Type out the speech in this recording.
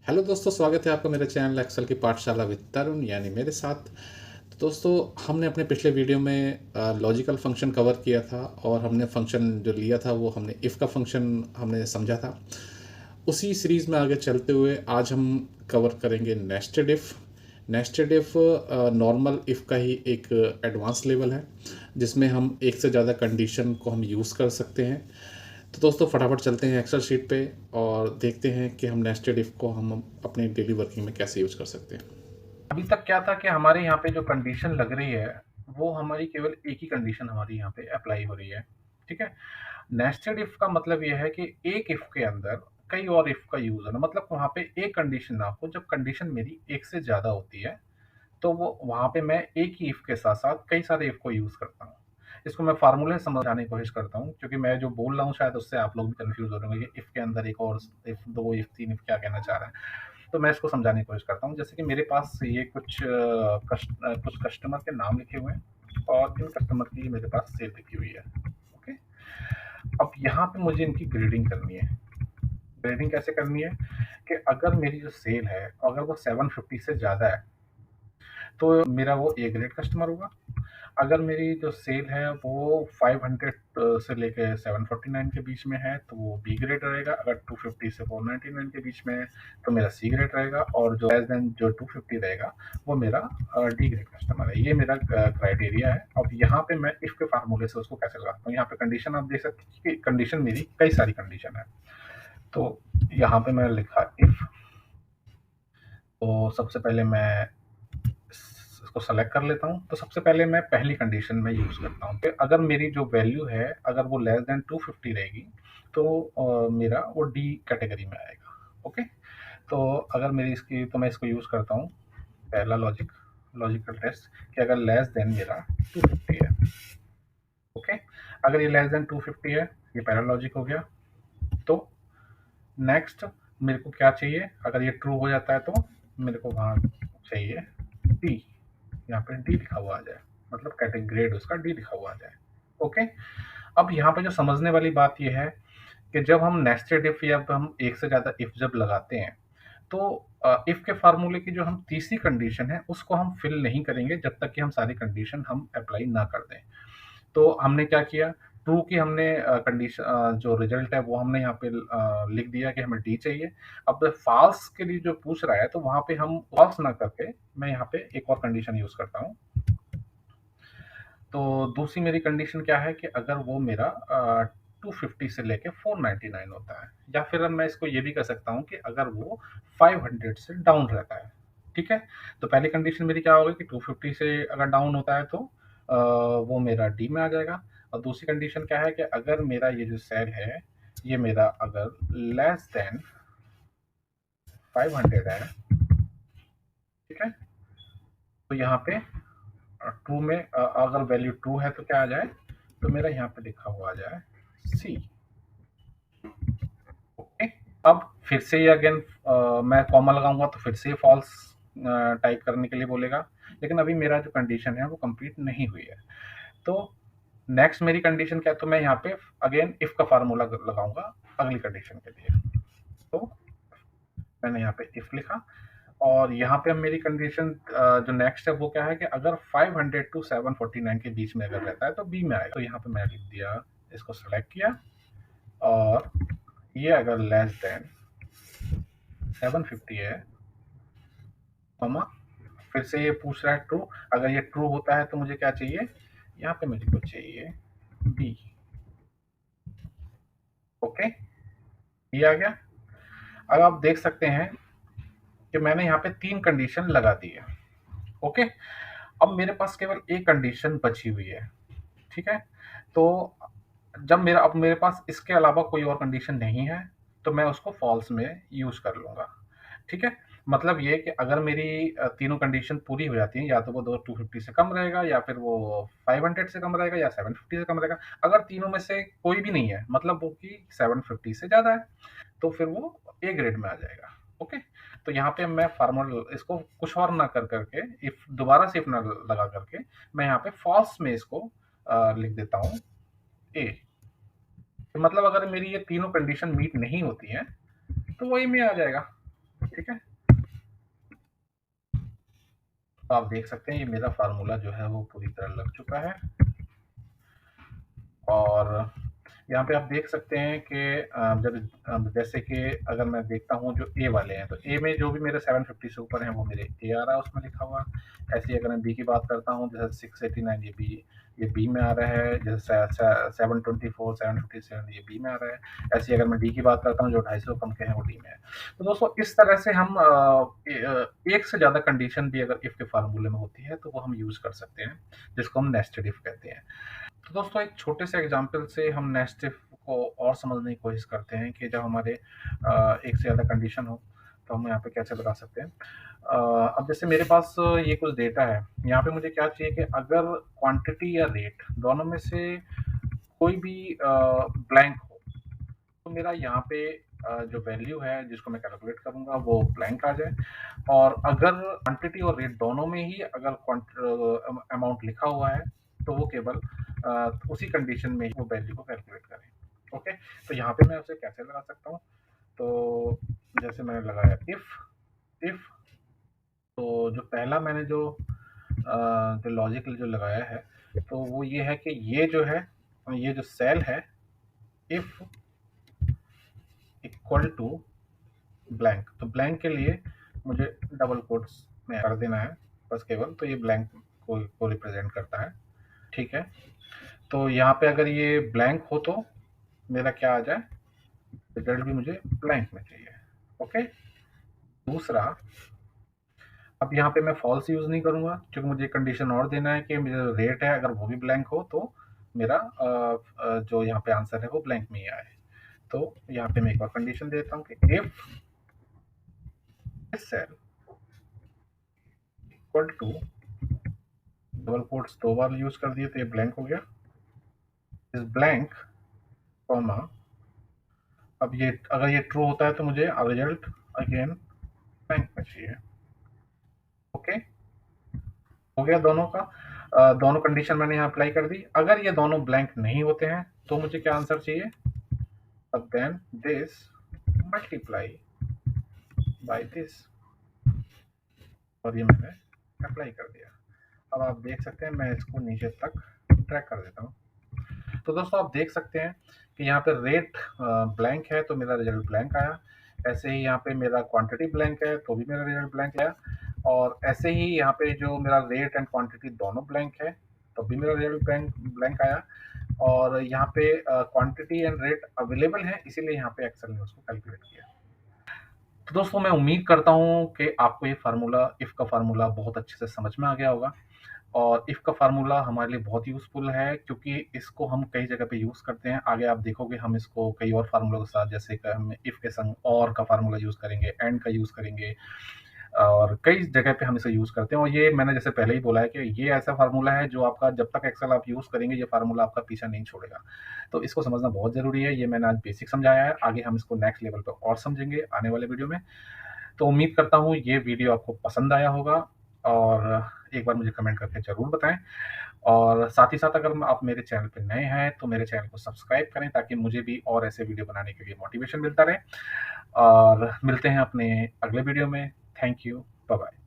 Hello दोस्तों, स्वागत है आपका मेरे चैनल एक्सेल की पाठशाला विद तरुण यानी मेरे साथ। तो दोस्तों, हमने अपने पिछले वीडियो में लॉजिकल फंक्शन कवर किया था और हमने फंक्शन जो लिया था वो हमने इफ़ का फंक्शन हमने समझा था। उसी सीरीज़ में आगे चलते हुए आज हम कवर करेंगे nested if. Nested if normal if का ही एक एडवांस लेवल है जिसमें हम एक से ज़्यादा कंडीशन को हम यूज़ कर सकते हैं। तो दोस्तों, फटाफट चलते हैं एक्सेल शीट पे और देखते हैं कि हम नेस्टेड इफ़ को हम अपनी डेली वर्किंग में कैसे यूज़ कर सकते हैं। अभी तक क्या था कि हमारे यहाँ पे जो कंडीशन लग रही है वो हमारी केवल एक ही कंडीशन हमारी यहाँ पे अप्लाई हो रही है। ठीक है। नेस्टेड इफ़ का मतलब ये है कि एक इफ़ के अंदर कई और इफ़ का यूज़ होना, मतलब वहाँ पे एक कंडीशन ना हो। जब कंडीशन मेरी एक से ज़्यादा होती है तो वो वहाँ पे मैं एक ही इफ़ के साथ-साथ कई सारे इफ़ को यूज़ करता हूँ। इसको मैं फ़ॉर्मूले से समझाने की कोशिश करता हूँ, क्योंकि मैं जो बोल रहा हूँ शायद उससे आप लोग भी कन्फ्यूज़ हो रहे होंगे कि इफ़ के अंदर एक और इफ़, 2 इफ़, 3 इफ़ क्या कहना चाह रहा है। तो मैं इसको समझाने की कोशिश करता हूँ। जैसे कि मेरे पास ये कुछ कस्टमर के नाम लिखे हुए हैं और इन कस्टमर की मेरे पास सेल लिखी हुई है। ओके। अब यहाँ पे मुझे इनकी ग्रेडिंग करनी है। ग्रेडिंग कैसे करनी है कि अगर मेरी जो सेल है, अगर वो 750 से ज़्यादा है तो मेरा वो ए ग्रेड कस्टमर होगा। अगर मेरी जो सेल है वो 500 से लेके 749 के बीच में है तो वो बी ग्रेड रहेगा। अगर 250 से 499 के बीच में है तो मेरा सी ग्रेड रहेगा, और जो लेस देन जो 250 रहेगा वो मेरा डी ग्रेड कस्टमर है। ये मेरा क्राइटेरिया है। अब यहाँ पे मैं इफ के फार्मूले से उसको कैसे लगाता हूँ, यहाँ पे कंडीशन आप देख सकते हैं कि कंडीशन मेरी कई सारी कंडीशन है। तो यहाँ पे मैंने लिखा इफ। तो सबसे पहले मैं इसको सेलेक्ट कर लेता हूँ। तो सबसे पहले मैं पहली कंडीशन में यूज़ करता हूँ कि अगर मेरी जो वैल्यू है अगर वो लेस देन 250 रहेगी तो मेरा वो डी कैटेगरी में आएगा। ओके। तो अगर मेरी इसकी तो मैं इसको यूज़ करता हूँ। पहला लॉजिकल टेस्ट कि अगर लेस देन मेरा 250 है। ओके। अगर ये लेस देन 250 है, ये पहला लॉजिक हो गया। तो नेक्स्ट मेरे को क्या चाहिए, अगर ये ट्रू हो जाता है तो मेरे को वहाँ चाहिए डी, यहाँ पे डी लिखा हुआ आ जाए, मतलब कैटेगरी ग्रेड उसका डी लिखा हुआ आ जाए। ओके। अब यहाँ पे जो समझने वाली बात ये है कि जब हम नेस्टेड इफ या हम एक से ज्यादा इफ जब लगाते हैं तो इफ के फार्मूले की जो हम तीसरी कंडीशन है उसको हम फिल नहीं करेंगे जब तक कि हम सारी कंडीशन हम अप्लाई ना कर दें। तो हमने क्या किया, ट्रू की हमने कंडीशन जो रिजल्ट है वो हमने यहाँ पे लिख दिया कि हमें डी चाहिए। अब फॉल्स के लिए जो पूछ रहा है तो वहां पे हम फॉल्स ना करके मैं यहाँ पे एक और कंडीशन यूज करता हूँ। तो दूसरी मेरी कंडीशन क्या है कि अगर वो मेरा 250 से लेके 499 होता है, या फिर अब मैं इसको ये भी कर सकता हूँ कि अगर वो 500 से डाउन रहता है। ठीक है। तो पहली कंडीशन मेरी क्या होगी कि 250 से अगर डाउन होता है तो वो मेरा डी में आ जाएगा। और दूसरी कंडीशन क्या है कि अगर मेरा ये जो सेल है ये मेरा अगर लेस देन 500 है। ठीक है। तो यहाँ पे ट्रू में अगर वैल्यू ट्रू है तो क्या आ जाए, तो मेरा यहाँ पे लिखा हुआ आ जाए सी। ओके। अब फिर से ये अगेन मैं कॉमा लगाऊंगा तो फिर से फॉल्स टाइप करने के लिए बोलेगा, लेकिन अभी मेरा जो कंडीशन है वो कंप्लीट नहीं हुई है। तो नेक्स्ट मेरी कंडीशन क्या है, तो मैं यहाँ पे अगेन इफ का फार्मूला लगाऊंगा अगली कंडीशन के लिए। तो मैंने यहाँ पे इफ लिखा, और यहाँ पे अब मेरी कंडीशन जो नेक्स्ट है वो क्या है कि अगर 500 टू 749 के बीच में अगर रहता है तो बी में आएगा। तो यहाँ पे मैंने लिख दिया, इसको सेलेक्ट किया, और ये अगर लेस देन 750 है, कॉमा, फिर से ये पूछ रहा है ट्रू। अगर ये ट्रू होता है तो मुझे क्या चाहिए, यहाँ पे मुझे को चाहिए बी। ओके। ये आ गया। अब आप देख सकते हैं कि मैंने यहाँ पे 3 कंडीशन लगा दी है। ओके। अब मेरे पास केवल एक कंडीशन बची हुई है। ठीक है। तो जब मेरा अब मेरे पास इसके अलावा कोई और कंडीशन नहीं है तो मैं उसको फॉल्स में यूज कर लूंगा। ठीक है। मतलब ये कि अगर मेरी तीनों कंडीशन पूरी हो जाती हैं, या तो वो दो 250 से कम रहेगा, या फिर वो 500 से कम रहेगा, या 750 से कम रहेगा। अगर तीनों में से कोई भी नहीं है, मतलब वो कि 750 से ज्यादा है, तो फिर वो ए ग्रेड में आ जाएगा। ओके। तो यहाँ पे मैं फार्मूला इसको कुछ और ना कर करके, इफ दोबारा से इफ ना लगा करके, मैं यहाँ पे फॉल्स में इसको लिख देता हूँ ए। तो मतलब अगर मेरी ये तीनों कंडीशन मीट नहीं होती हैं तो वो ए में आ जाएगा। ठीक है। तो आप देख सकते हैं ये मेरा फार्मूला जो है वो पूरी तरह लग चुका है। और यहाँ पे आप देख सकते हैं कि जब जैसे कि अगर मैं देखता हूँ जो ए वाले हैं, तो ए में जो भी मेरे 750 से ऊपर हैं वो मेरे ए आ रहा है उसमें लिखा हुआ। ऐसे ही अगर मैं बी की बात करता हूँ, जैसे 689 ये बी में आ रहा है, जैसे 724 757 ये बी में आ रहा है। ऐसे ही अगर मैं डी की बात करता हूँ जो 250 कम के हैं वो डी में है। तो दोस्तों इस तरह से हम एक से ज़्यादा कंडीशन भी अगर इफ के फार्मूले में होती है तो वो हम यूज़ कर सकते हैं, जिसको हम नेस्टेड इफ कहते हैं। तो दोस्तों एक छोटे से एग्जांपल से हम नेस्ट इफ को और समझने की कोशिश करते हैं कि जब हमारे एक से ज़्यादा कंडीशन हो तो हम यहाँ पे कैसे बता सकते हैं। अब जैसे मेरे पास ये कुछ डेटा है, यहाँ पे मुझे क्या चाहिए कि अगर क्वांटिटी या रेट दोनों में से कोई भी ब्लैंक हो तो मेरा यहाँ पे जो वैल्यू है जिसको मैं कैलकुलेट करूंगा वो ब्लैंक आ जाए। और अगर क्वांटिटी और रेट दोनों में ही अगर अमाउंट लिखा हुआ है तो वो केवल उसी कंडीशन में ही वो वैल्यू को कैलकुलेट करें। ओके, तो यहाँ पे मैं उसे कैसे लगा सकता हूँ, तो जैसे मैंने लगाया इफ तो जो पहला मैंने जो लॉजिकल जो लगाया है तो वो ये है कि ये जो है, ये जो सेल है इफ इक्वल टू ब्लैंक, तो ब्लैंक के लिए मुझे डबल कोट्स में कर देना है बस केवल, तो ये ब्लैंक को रिप्रेजेंट करता है। ठीक है, तो यहाँ पे अगर ये ब्लैंक हो तो मेरा क्या आ जाए, रिजल्ट भी मुझे ब्लैंक में चाहिए। ओके, दूसरा, अब यहाँ पे मैं फॉल्स यूज नहीं करूंगा क्योंकि मुझे कंडीशन और देना है कि मेरा रेट है अगर वो भी ब्लैंक हो तो मेरा जो यहाँ पे आंसर है वो ब्लैंक में ही आए। तो यहाँ पे मैं एक और कंडीशन देता हूँ कि if cell equal to, double quotes दो बार यूज कर दिए तो ये ब्लैंक हो गया, इस ब्लैंक कॉमा, अब ये अगर ये ट्रू होता है तो मुझे रिजल्ट अगेन ब्लैंक में चाहिए। ओके, हो गया दोनों का, दोनों कंडीशन मैंने यहाँ अप्लाई कर दी। अगर ये दोनों ब्लैंक नहीं होते हैं तो मुझे क्या आंसर चाहिए, अब then this multiply by this, और ये मैंने अप्लाई कर दिया। अब आप देख सकते हैं मैं इसको नीचे तक ट्रैक कर देता हूँ। तो दोस्तों आप देख सकते हैं कि यहाँ पे रेट ब्लैंक है तो मेरा रिजल्ट ब्लैंक आया। ऐसे ही यहाँ पे मेरा क्वांटिटी ब्लैंक है तो भी मेरा रिजल्ट ब्लैंक आया। और ऐसे ही यहाँ पे जो मेरा रेट एंड क्वांटिटी दोनों ब्लैंक है तो भी मेरा रिजल्ट ब्लैंक आया। और यहाँ पे क्वांटिटी एंड रेट अवेलेबल है इसीलिए यहाँ पे एक्सेल ने उसको कैलकुलेट किया। तो दोस्तों मैं उम्मीद करता हूँ कि आपको ये फार्मूला, इफ का फार्मूला बहुत अच्छे से समझ में आ गया होगा। और इफ का फार्मूला हमारे लिए बहुत यूजफुल है क्योंकि इसको हम कई जगह पे यूज करते हैं। आगे आप देखोगे हम इसको कई और फार्मूलों के साथ, जैसे कि हम इफ के संग और का फार्मूला यूज करेंगे, एंड का यूज करेंगे, और कई जगह पे हम इसे यूज करते हैं। और ये मैंने जैसे पहले ही बोला है कि ये ऐसा फार्मूला है जो आपका जब तक एक्सेल आप यूज करेंगे ये फार्मूला आपका पीछा नहीं छोड़ेगा। तो इसको समझना बहुत जरूरी है। ये मैंने आज बेसिक समझाया है, आगे हम इसको नेक्स्ट लेवल पे और समझेंगे आने वाले वीडियो में। तो उम्मीद करता हूँ ये वीडियो आपको पसंद आया होगा और एक बार मुझे कमेंट करके ज़रूर बताएं। और साथ ही साथ अगर आप मेरे चैनल पे नए हैं तो मेरे चैनल को सब्सक्राइब करें ताकि मुझे भी और ऐसे वीडियो बनाने के लिए मोटिवेशन मिलता रहे। और मिलते हैं अपने अगले वीडियो में। Thank you, bye bye.